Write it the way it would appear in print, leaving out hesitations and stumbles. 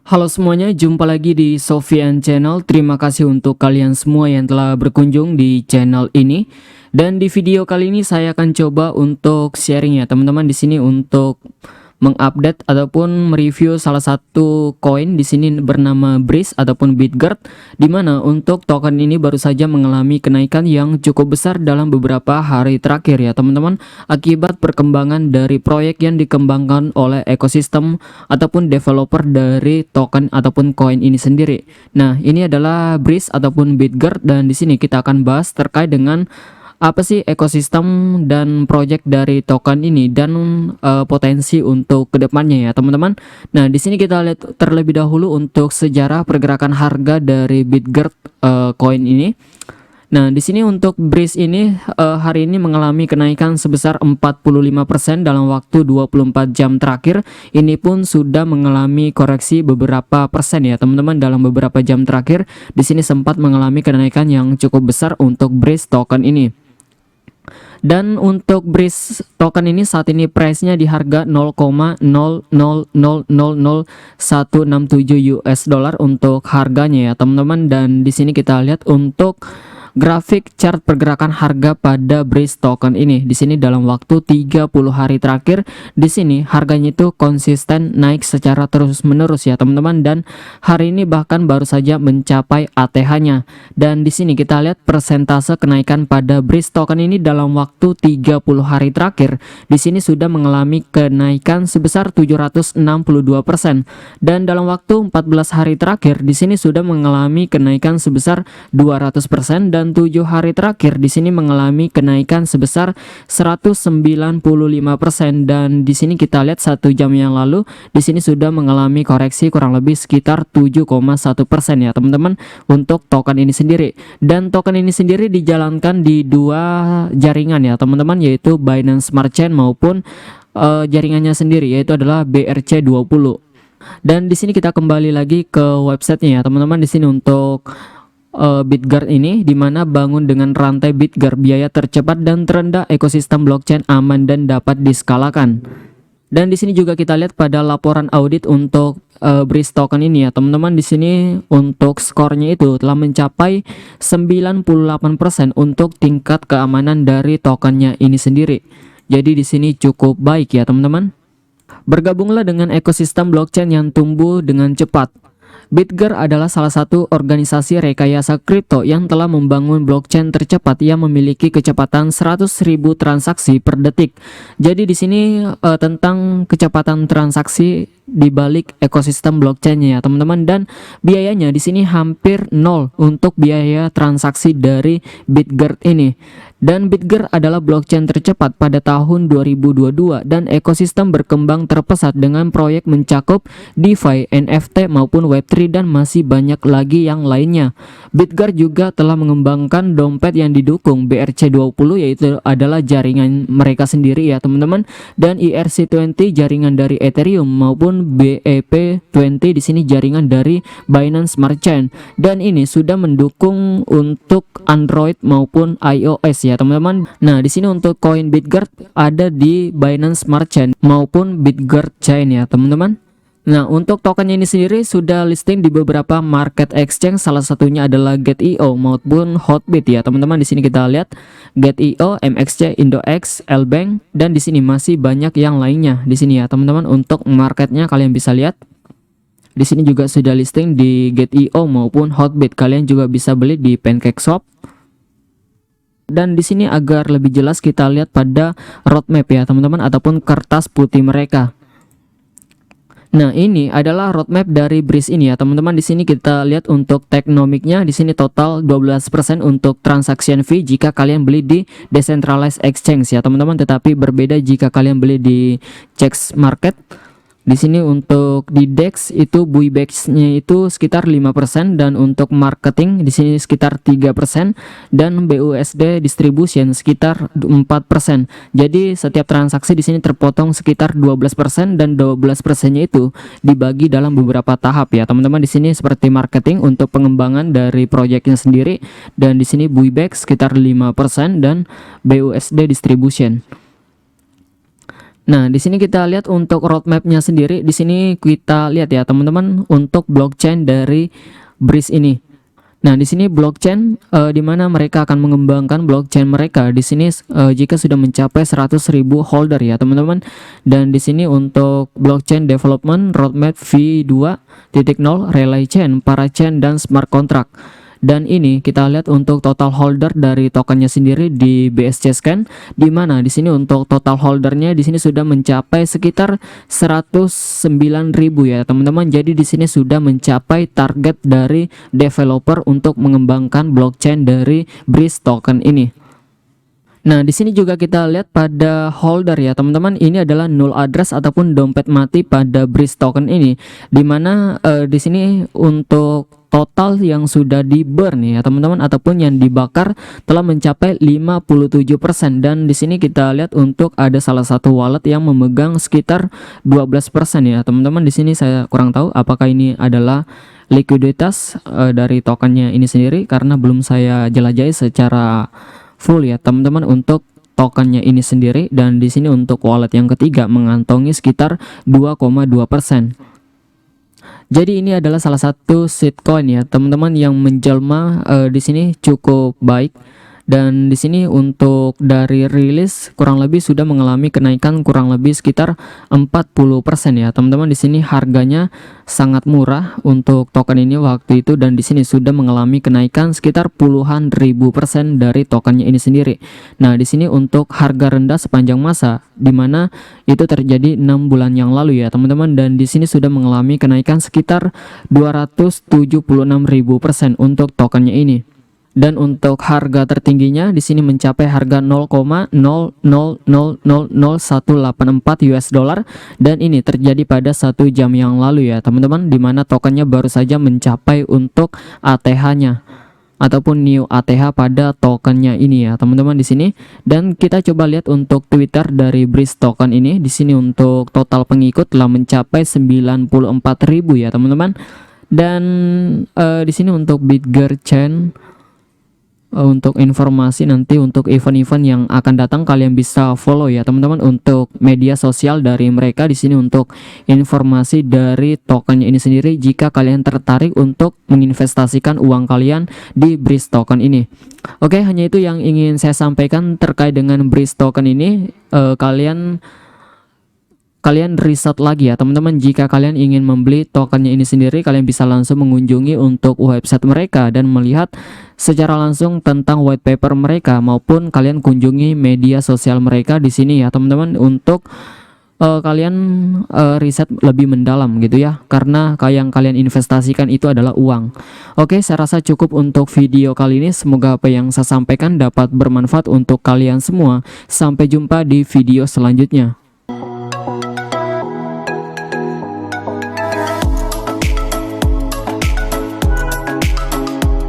Halo semuanya, jumpa lagi di Sofian Channel. Terima kasih untuk kalian semua yang telah berkunjung di channel ini. Dan di video kali ini saya akan coba untuk sharing ya teman-teman di sini untuk mengupdate ataupun mereview salah satu koin di sini bernama Breeze ataupun Bitgert, di mana untuk token ini baru saja mengalami kenaikan yang cukup besar dalam beberapa hari terakhir ya teman-teman, akibat perkembangan dari proyek yang dikembangkan oleh ekosistem ataupun developer dari token ataupun koin ini sendiri. Nah, ini adalah Breeze ataupun Bitgert, dan di sini kita akan bahas terkait dengan apa sih ekosistem dan project dari token ini dan potensi untuk kedepannya ya teman-teman. Nah, di sini kita lihat terlebih dahulu untuk sejarah pergerakan harga dari Bitgert koin ini. Nah, di sini untuk Breeze ini hari ini mengalami kenaikan sebesar 45% dalam waktu 24 jam terakhir. Ini pun sudah mengalami koreksi beberapa persen ya teman-teman dalam beberapa jam terakhir. Di sini sempat mengalami kenaikan yang cukup besar untuk Breeze token ini. Dan untuk Breeze token ini saat ini price-nya di harga 0,0000167 US dollar untuk harganya ya teman-teman. Dan di sini kita lihat untuk grafik chart pergerakan harga pada Breeze token ini. Di sini dalam waktu 30 hari terakhir, di sini harganya itu konsisten naik secara terus-menerus ya teman-teman, dan hari ini bahkan baru saja mencapai ATH-nya. Dan di sini kita lihat persentase kenaikan pada Breeze token ini dalam waktu 30 hari terakhir. Di sini sudah mengalami kenaikan sebesar 762%, dan dalam waktu 14 hari terakhir di sini sudah mengalami kenaikan sebesar 200%, dan 7 hari terakhir di sini mengalami kenaikan sebesar 195%, dan di sini kita lihat 1 jam yang lalu di sini sudah mengalami koreksi kurang lebih sekitar 7,1% ya teman-teman untuk token ini sendiri. Dan token ini sendiri dijalankan di dua jaringan ya teman-teman, yaitu Binance Smart Chain maupun jaringannya sendiri, yaitu adalah BRC20. Dan di sini kita kembali lagi ke websitenya ya teman-teman. Di sini untuk Bitgert ini dimana bangun dengan rantai Bitgert, biaya tercepat dan terendah, ekosistem blockchain aman dan dapat diskalakan. Dan di sini juga kita lihat pada laporan audit untuk Breeze token ini ya teman-teman. Di sini untuk skornya itu telah mencapai 98% untuk tingkat keamanan dari tokennya ini sendiri. Jadi di sini cukup baik ya teman-teman. Bergabunglah dengan ekosistem blockchain yang tumbuh dengan cepat. Bitgert adalah salah satu organisasi rekayasa kripto yang telah membangun blockchain tercepat yang memiliki kecepatan 100.000 transaksi per detik. Jadi di sini tentang kecepatan transaksi di balik ekosistem blockchainnya ya teman-teman, dan biayanya di sini hampir nol untuk biaya transaksi dari Bitgert ini. Dan Bitgert adalah blockchain tercepat pada tahun 2022, dan ekosistem berkembang terpesat dengan proyek mencakup DeFi, NFT maupun Web3 dan masih banyak lagi yang lainnya. Bitgert juga telah mengembangkan dompet yang didukung BRC20, yaitu adalah jaringan mereka sendiri ya teman-teman, dan ERC20 jaringan dari Ethereum maupun BEP20 di sini jaringan dari Binance Smart Chain, dan ini sudah mendukung untuk Android maupun iOS ya teman-teman. Nah, di sini untuk koin Bitgert ada di Binance Smart Chain maupun Bitgert Chain ya teman-teman. Nah, untuk tokennya ini sendiri sudah listing di beberapa market exchange, salah satunya adalah Get.io maupun Hotbit ya teman-teman. Di sini kita lihat Get.io, MXC, IndoX, Lbank, dan di sini masih banyak yang lainnya di sini ya teman-teman. Untuk marketnya kalian bisa lihat di sini juga sudah listing di Get.io maupun Hotbit. Kalian juga bisa beli di PancakeSwap. Dan di sini agar lebih jelas kita lihat pada roadmap ya teman-teman, ataupun kertas putih mereka. Nah, ini adalah roadmap dari Breeze ini ya teman-teman. Di sini kita lihat untuk teknomiknya, di sini total 12% untuk transaction fee jika kalian beli di decentralized exchange ya teman-teman, tetapi berbeda jika kalian beli di CEX market. Di sini untuk di DEX itu buybacks-nya itu sekitar 5%, dan untuk marketing di sini sekitar 3%, dan BUSD distribution sekitar 4%. Jadi setiap transaksi di sini terpotong sekitar 12%, dan 12%-nya itu dibagi dalam beberapa tahap ya teman-teman. Di sini seperti marketing untuk pengembangan dari proyeknya sendiri, dan di sini buyback sekitar 5%, dan BUSD distribution. Nah, di sini kita lihat untuk roadmapnya sendiri. Di sini kita lihat ya teman-teman untuk blockchain dari Breeze ini. Nah, di sini blockchain di mana mereka akan mengembangkan blockchain mereka. Di sini jika sudah mencapai 100.000 holder ya teman-teman. Dan di sini untuk blockchain development roadmap V2.0 relay chain, parachain dan smart contract. Dan ini kita lihat untuk total holder dari tokennya sendiri di BSC Scan, di mana di sini untuk total holdernya di sini sudah mencapai sekitar 109.000 ya teman-teman. Jadi di sini sudah mencapai target dari developer untuk mengembangkan blockchain dari Breeze token ini. Nah, di sini juga kita lihat pada holder ya teman-teman, ini adalah null address ataupun dompet mati pada Breeze token ini, dimana di sini untuk total yang sudah di burn ya teman-teman ataupun yang dibakar telah mencapai 57%. Dan di sini kita lihat untuk ada salah satu wallet yang memegang sekitar 12% ya teman-teman. Di sini saya kurang tahu apakah ini adalah likuiditas dari tokennya ini sendiri, karena belum saya jelajahi secara full ya teman-teman untuk tokennya ini sendiri. Dan di sini untuk wallet yang ketiga mengantongi sekitar 2,2%. Jadi ini adalah salah satu shitcoin ya teman-teman yang menjelma di sini cukup baik. Dan di sini untuk dari rilis kurang lebih sudah mengalami kenaikan kurang lebih sekitar 40% ya teman-teman. Di sini harganya sangat murah untuk token ini waktu itu, dan di sini sudah mengalami kenaikan sekitar puluhan ribu persen dari tokennya ini sendiri. Nah, di sini untuk harga rendah sepanjang masa di mana itu terjadi 6 bulan yang lalu ya teman-teman, dan di sini sudah mengalami kenaikan sekitar 276.000% untuk tokennya ini. Dan untuk harga tertingginya di sini mencapai harga 0,000000184 US dollar, dan ini terjadi pada 1 jam yang lalu ya teman-teman, dimana tokennya baru saja mencapai untuk ATH-nya ataupun new ATH pada tokennya ini ya teman-teman di sini. Dan kita coba lihat untuk Twitter dari Breeze token ini. Di sini untuk total pengikut telah mencapai 94.000 ya teman-teman. Dan di sini untuk Bitger Chain, untuk informasi nanti untuk event-event yang akan datang kalian bisa follow ya teman-teman untuk media sosial dari mereka. Di sini untuk informasi dari tokennya ini sendiri jika kalian tertarik untuk menginvestasikan uang kalian di Breeze token ini. Oke, hanya itu yang ingin saya sampaikan terkait dengan Breeze token ini. Kalian riset lagi ya teman-teman. Jika kalian ingin membeli tokennya ini sendiri, kalian bisa langsung mengunjungi untuk website mereka dan melihat secara langsung tentang white paper mereka, maupun kalian kunjungi media sosial mereka di sini ya teman-teman untuk kalian riset lebih mendalam gitu ya, karena yang kalian investasikan itu adalah uang. Oke, saya rasa cukup untuk video kali ini. Semoga apa yang saya sampaikan dapat bermanfaat untuk kalian semua. Sampai jumpa di video selanjutnya.